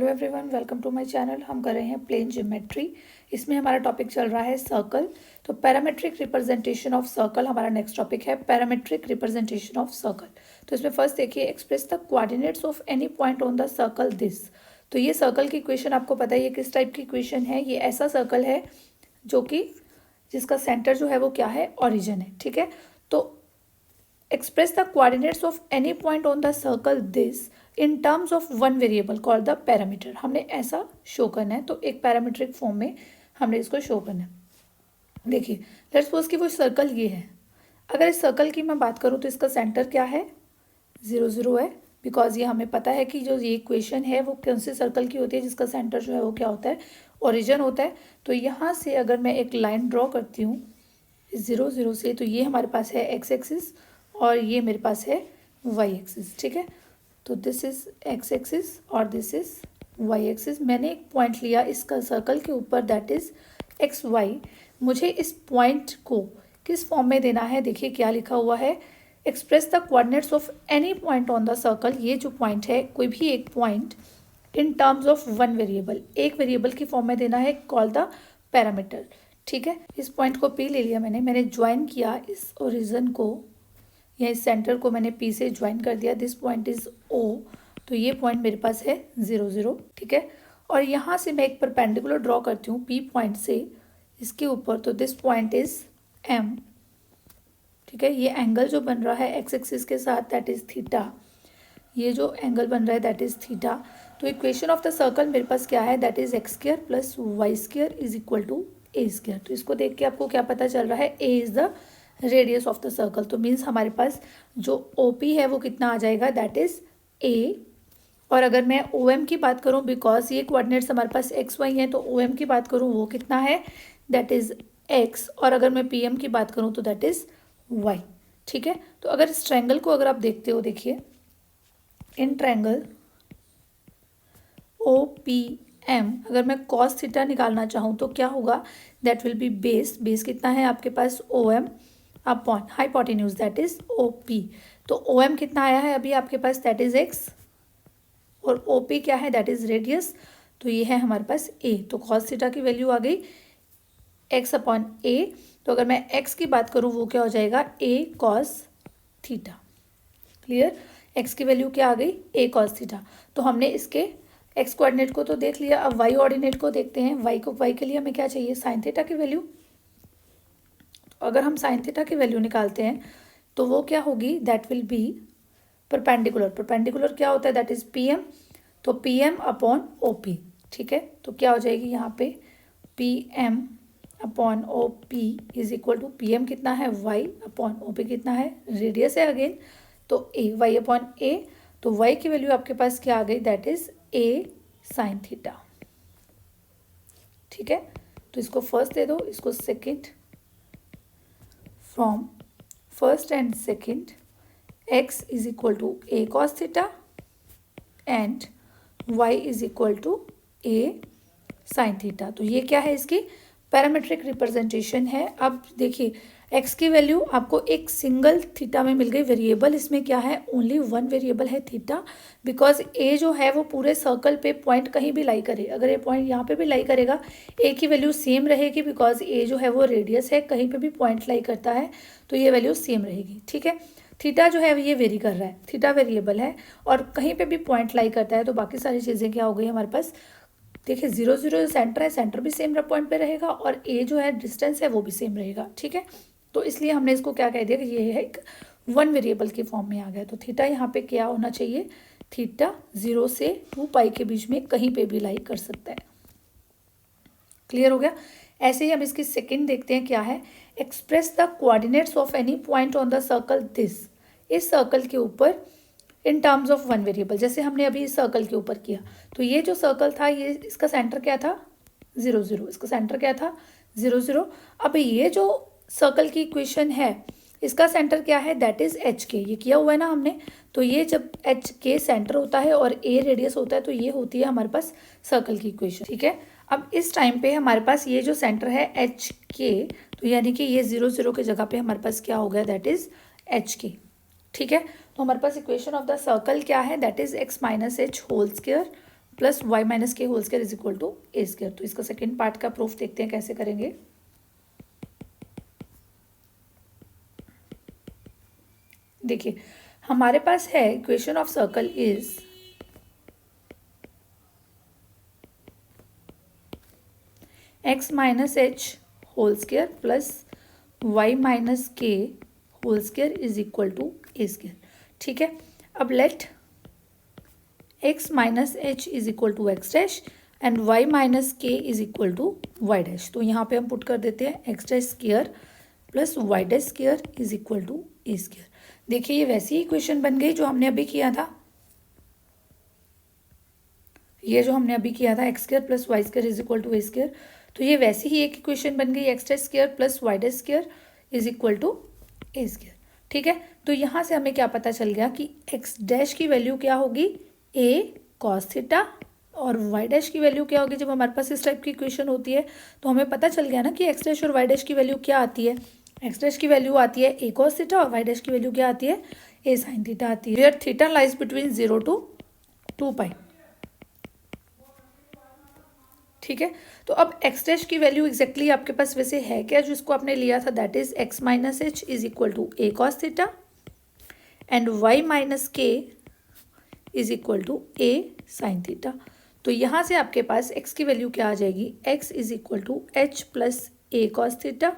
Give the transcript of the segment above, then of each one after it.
Hello everyone, welcome to my channel. हम कर रहे हैं प्लेन ज्योमेट्री। इसमें हमारा टॉपिक चल रहा है सर्कल। तो पैरामेट्रिक रिप्रेजेंटेशन ऑफ सर्कल हमारा नेक्स्ट टॉपिक है, पैरामेट्रिक रिप्रेजेंटेशन ऑफ सर्कल। तो इसमें फर्स्ट देखिए, express the coordinates of any point on the circle this. तो ये सर्कल की इक्वेशन आपको पता है ये किस टाइप की इक्वेशन है। ये ऐसा सर्कल है जो कि जिसका सेंटर जो है वो क्या है, ओरिजिन है। ठीक है, तो express the coordinates of any point on the circle this in terms of one variable called the parameter। हमने ऐसा शो करना है, तो एक पैरामीट्रिक फॉर्म में हमने इसको शो करना है। देखिए, लेट्स सपोज कि वो सर्कल ये है। अगर इस सर्कल की मैं बात करूँ तो इसका सेंटर क्या है, 0 0 है। बिकॉज ये हमें पता है कि जो ये इक्वेशन है वो कौन से सर्कल की होती है जिसका सेंटर जो है वो क्या होता है, ओरिजिन होता है। तो यहाँ से अगर मैं एक लाइन ड्रॉ करती हूँ 0 0 से, तो ये हमारे पास है एक्स एक्सिस और ये मेरे पास है वाई एक्सिस। ठीक है, तो दिस इज एक्स एक्सिस और दिस इज वाई एक्सिस। मैंने एक पॉइंट लिया इसका सर्कल के ऊपर, दैट इज एक्स वाई। मुझे इस पॉइंट को किस फॉर्म में देना है, देखिए क्या लिखा हुआ है, express the coordinates of any point on the circle. ये जो पॉइंट है, कोई भी एक point in terms of one variable, एक वेरिएबल की फॉर्म में देना है, कॉल द पैरामीटर। ठीक है, इस पॉइंट को पी ले लिया मैंने ज्वाइन किया इस ओरिजिन को, या इस सेंटर को मैंने पी से ज्वाइन कर दिया। दिस पॉइंट इज ओ, तो ये पॉइंट मेरे पास है 0 0। ठीक है, और यहाँ से मैं एक परपेंडिकुलर ड्रॉ करती हूँ पी पॉइंट से इसके ऊपर, तो दिस पॉइंट इज एम। ठीक है, ये एंगल जो बन रहा है एक्स एक्सिस के साथ, दैट इज थीटा। ये जो एंगल बन रहा है दैट इज थीटा। तो इक्वेशन ऑफ द सर्कल मेरे पास क्या है, that is x square plus y square is equal to a square. तो इसको देख के आपको क्या पता चल रहा है, a is the radius of the circle. तो मीन्स हमारे पास जो ओ पी है वो कितना आ जाएगा, दैट इज ए। और अगर मैं ओ एम की बात करूँ, बिकॉज ये कोऑर्डिनेट्स हमारे पास एक्स वाई हैं, तो ओ एम की बात करूँ वो कितना है, दैट इज एक्स। और अगर मैं पी एम की बात करूँ तो दैट इज वाई। ठीक है, तो अगर इस ट्रायंगल को अगर आप देखते हो, देखिए in triangle O P M, अगर मैं कॉस थीटा निकालना चाहूँ तो क्या होगा, that will be base. Base कितना है आपके पास, O M upon hypotenuse, that is O P. तो ओ एम कितना आया है अभी आपके पास, दैट इज एक्स, और ओ पी क्या है, दैट इज रेडियस। तो ये है हमारे पास ए। तो कॉस थीटा की वैल्यू आ गई एक्स अपॉन ए। तो अगर मैं एक्स की बात करूँ वो क्या हो जाएगा, ए कॉस थीटा। क्लियर, एक्स की वैल्यू क्या आ गई, ए कॉस थीटा। तो हमने इसके एक्स कोऑर्डिनेट को तो देख लिया, अब वाई ऑर्डिनेट को देखते हैं। वाई के लिए हमें क्या चाहिए, साइन थीटा की वैल्यू। अगर हम साइन थीटा की वैल्यू निकालते हैं तो वो क्या होगी, that will be perpendicular. Perpendicular क्या होता है, दैट इज पी एम। तो P M upon O P. ठीक है, तो क्या हो जाएगी यहाँ पे, P M upon O P is equal to, P M कितना है वाई अपॉन ओ पी कितना है, रेडियस है अगेन, तो ए वाई अपॉन ए। तो वाई की वैल्यू आपके पास क्या आ गई, that is a sine theta. ठीक है, तो इसको फर्स्ट दे दो, इसको second. From first and second, x is equal to a cos theta and y is equal to a sin theta। तो ये क्या है, इसकी पैरामेट्रिक रिप्रेजेंटेशन है। अब देखिए, x की वैल्यू आपको एक सिंगल थीटा में मिल गई। वेरिएबल इसमें क्या है, ओनली वन वेरिएबल है थीटा। बिकॉज a जो है वो पूरे सर्कल पे पॉइंट कहीं भी लाई करे, अगर ये पॉइंट यहाँ पे भी लाई करेगा a की वैल्यू सेम रहेगी, बिकॉज a जो है वो रेडियस है, कहीं पे भी पॉइंट लाई करता है तो ये वैल्यू सेम रहेगी। ठीक है, थीटा जो है ये वेरी कर रहा है, थीटा वेरिएबल है और कहीं पे भी पॉइंट लाई करता है, तो बाकी सारी चीज़ें क्या हो गई हमारे पास। देखिए 0 0 सेंटर है, सेंटर भी सेम पॉइंट पे रहेगा और ए जो है डिस्टेंस है वो भी सेम रहेगा। ठीक है, तो इसलिए हमने इसको क्या कह दिया कि ये है एक वन वेरिएबल की फॉर्म में आ गया। तो थीटा यहाँ पे क्या होना चाहिए, थीटा 0 से 2 पाई के बीच में कहीं पे भी लाई कर सकता है। क्लियर हो गया। ऐसे ही हम इसकी सेकंड देखते हैं क्या है, express the coordinates of any point on the circle this. इस सर्कल के ऊपर in terms of one variable, जैसे हमने अभी इस सर्कल के ऊपर किया, तो ये जो सर्कल था ये इसका सेंटर क्या था, 0 0। इसका सेंटर क्या था, 0 0। अब ये जो सर्कल की इक्वेशन है इसका सेंटर क्या है, दैट इज एच के। ये किया हुआ है ना हमने, तो ये जब एच के सेंटर होता है और ए रेडियस होता है तो ये होती है हमारे पास सर्कल की इक्वेशन। ठीक है, अब इस टाइम पे हमारे पास ये जो सेंटर है एच के, तो यानी कि ये 0 0 की जगह पे हमारे पास क्या हो गया, दैट इज एच के। ठीक है, तो हमारे पास इक्वेशन ऑफ द सर्कल क्या है, that is x minus h whole square plus y minus k whole square is equal to a square. तो इसका सेकेंड पार्ट का प्रूफ देखते हैं कैसे करेंगे। देखिए हमारे पास है equation of circle is x minus h whole square plus y minus k whole square is equal to a square. ठीक है, अब let x minus h is equal to x dash and y minus k is equal to y dash. तो यहाँ पे हम put कर देते हैं x dash square plus y dash square is equal to a square. देखिए ये वैसी ही इक्वेशन बन गई जो हमने अभी किया था, ये जो हमने अभी किया था x square plus y square is equal to a square. तो ये वैसी ही एक इक्वेशन बन गई x dash square plus y dash square is equal to a square. ठीक है, तो यहाँ से हमें क्या पता चल गया कि एक्स डैश की वैल्यू क्या होगी ए कॉस थीटा और वाई डैश की वैल्यू क्या होगी। जब हमारे पास इस टाइप की इक्वेशन होती है तो हमें पता चल गया ना कि एक्स डैश और वाई डैश की वैल्यू क्या आती है। एक्स डैश की वैल्यू आती है ए कॉस थीटा और वाई डैश की वैल्यू क्या आती है ए साइन थीटा आती है, where theta lies between 0 to 2π। ठीक है, तो अब एक्स डैश की वैल्यू एग्जैक्टली आपके पास वैसे है क्या जो इसको आपने लिया था, that is x minus h is equal to a cos theta and y minus k is equal to a sine theta. तो यहाँ से आपके पास x की वैल्यू क्या आ जाएगी, x is equal to h plus a cos theta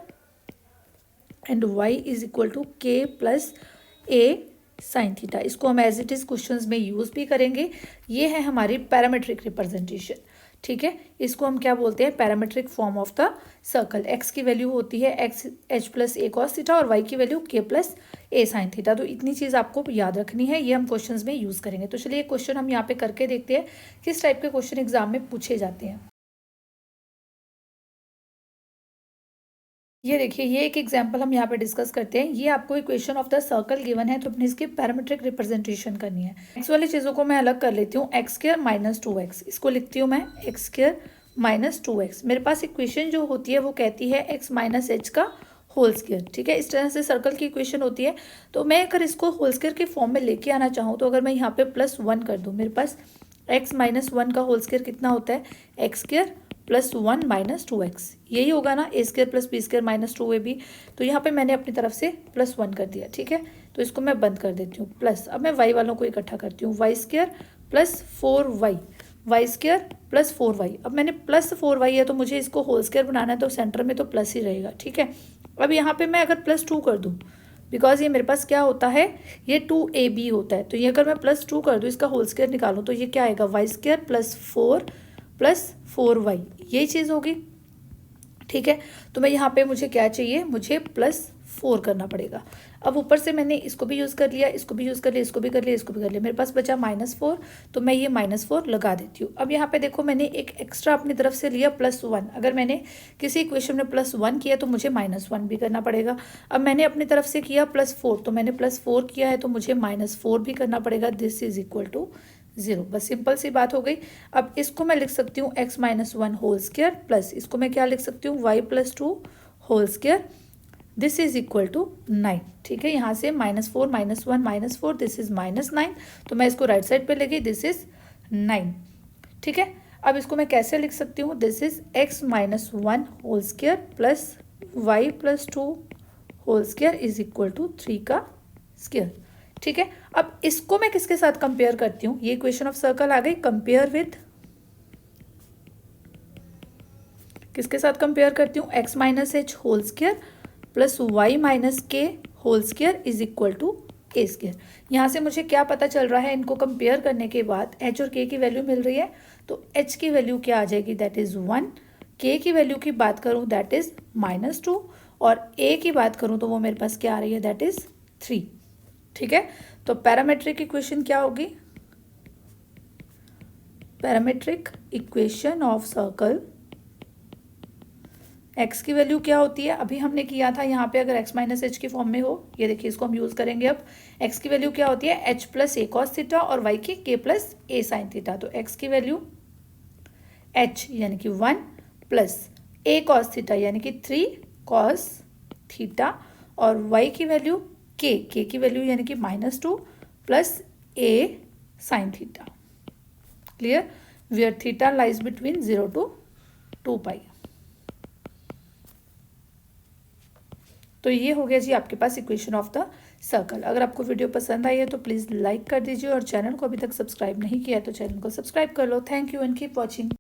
and y is equal to k plus a sine theta. इसको हम एज इट इज़ क्वेश्चंस में यूज़ भी करेंगे। ये है हमारी पैरामेट्रिक रिप्रेजेंटेशन। ठीक है, इसको हम क्या बोलते हैं, parametric form of the circle. x की वैल्यू होती है x H plus a cos theta और y की वैल्यू के प्लस ए साइन थीटा। तो इतनी चीज़ आपको याद रखनी है, ये हम क्वेश्चंस में यूज़ करेंगे। तो चलिए क्वेश्चन हम यहाँ पे करके देखते हैं किस टाइप के क्वेश्चन एग्जाम में पूछे जाते हैं। ये देखिए, ये एक एग्जांपल हम यहाँ पे डिस्कस करते हैं। ये आपको equation of the circle given है तो अपने इसकी पैरामेट्रिक रिप्रेजेंटेशन करनी है। एक्स वाली चीज़ों को मैं अलग कर लेती हूँ, एक्स स्क्वायर माइनस 2x, इसको लिखती हूँ मैं एक्स स्क्वायर माइनस 2x। मेरे पास इक्वेशन जो होती है वो कहती है एक्स माइनस एच का होल स्क्वायर। ठीक है, इस तरह से सर्कल की इक्वेशन होती है। तो मैं अगर इसको होल स्क्वायर के फॉर्म में लेके आना चाहूँ तो अगर मैं यहाँ पे +1 कर दूँ, मेरे पास एक्स माइनस 1 का होल स्क्वायर कितना होता है, x square plus 1 minus 2x, यही होगा ना, a square plus b square minus 2ab। तो यहाँ पे मैंने अपनी तरफ से +1 कर दिया। ठीक है, तो इसको मैं बंद कर देती हूँ प्लस। अब मैं y वालों को इकट्ठा करती हूँ, y square plus 4y, y square plus 4y। अब मैंने प्लस 4y है तो मुझे इसको होल स्क्वायर बनाना है तो सेंटर में तो प्लस ही रहेगा। ठीक है, अब यहाँ पे मैं अगर +2 कर दूँ, बिकॉज ये मेरे पास क्या होता है, ये 2ab होता है, तो ये अगर मैं +2 कर दूँ, इसका होल स्क्वायर निकालूँ तो ये क्या आएगा, Y square plus 4 plus 4y, यही चीज़ होगी। ठीक है, तो मैं यहाँ पे मुझे क्या चाहिए, मुझे +4 करना पड़ेगा। अब ऊपर से मैंने इसको भी यूज़ कर लिया, इसको भी यूज़ कर लिया, इसको भी कर लिया, इसको भी कर लिया, मेरे पास बचा -4, तो मैं ये -4 लगा देती हूँ। अब यहाँ पे देखो मैंने एक एक्स्ट्रा अपनी तरफ से लिया +1। अगर मैंने किसी इक्वेशन में +1 किया तो मुझे -1 भी करना पड़ेगा। अब मैंने अपनी तरफ से किया +4, तो मैंने +4 किया है तो मुझे -4 भी करना पड़ेगा। This is equal to 0। बस सिंपल सी बात हो गई। अब इसको मैं लिख सकती हूँ x minus 1 whole square plus इसको मैं क्या लिख सकती हूँ, y plus 2 whole square, this is equal to 9। ठीक है, यहाँ से -4 -1 -4, दिस इज -9, तो मैं इसको राइट साइड पे ले गई, दिस इज 9। ठीक है, अब इसको मैं कैसे लिख सकती हूँ, this is x minus 1 whole square plus y plus 2 whole square is equal to 3 का स्क्वायर। ठीक है, अब इसको मैं किसके साथ कंपेयर करती हूँ, ये इक्वेशन ऑफ सर्कल आ गई, कंपेयर विथ किसके साथ कंपेयर करती हूँ, x minus h whole square plus y minus k whole square is equal to a square. यहाँ से मुझे क्या पता चल रहा है, इनको कंपेयर करने के बाद h और k की वैल्यू मिल रही है, तो h की वैल्यू क्या आ जाएगी, दैट इज 1, k की वैल्यू की बात करूँ दैट इज -2 और a की बात करूँ तो वो मेरे पास क्या आ रही है, दैट इज 3। ठीक है, तो पैरामेट्रिक इक्वेशन क्या होगी, parametric equation of circle, x की वैल्यू क्या होती है, अभी हमने किया था यहाँ पे, अगर x माइनस एच की फॉर्म में हो, ये देखिए इसको हम यूज़ करेंगे। अब x की वैल्यू क्या होती है, h plus a cos theta और y की k plus a sine theta. तो x की वैल्यू h यानी कि 1 प्लस ए कॉस थीटा यानी कि 3 कॉस थीटा और y की वैल्यू k की वैल्यू यानी कि -2 plus a sine theta. Clear, where theta lies between 0 to 2 pi. तो ये हो गया जी आपके पास इक्वेशन ऑफ द सर्कल। अगर आपको वीडियो पसंद आई है तो प्लीज़ लाइक कर दीजिए और चैनल को अभी तक सब्सक्राइब नहीं किया है तो चैनल को सब्सक्राइब कर लो। Thank you and keep watching.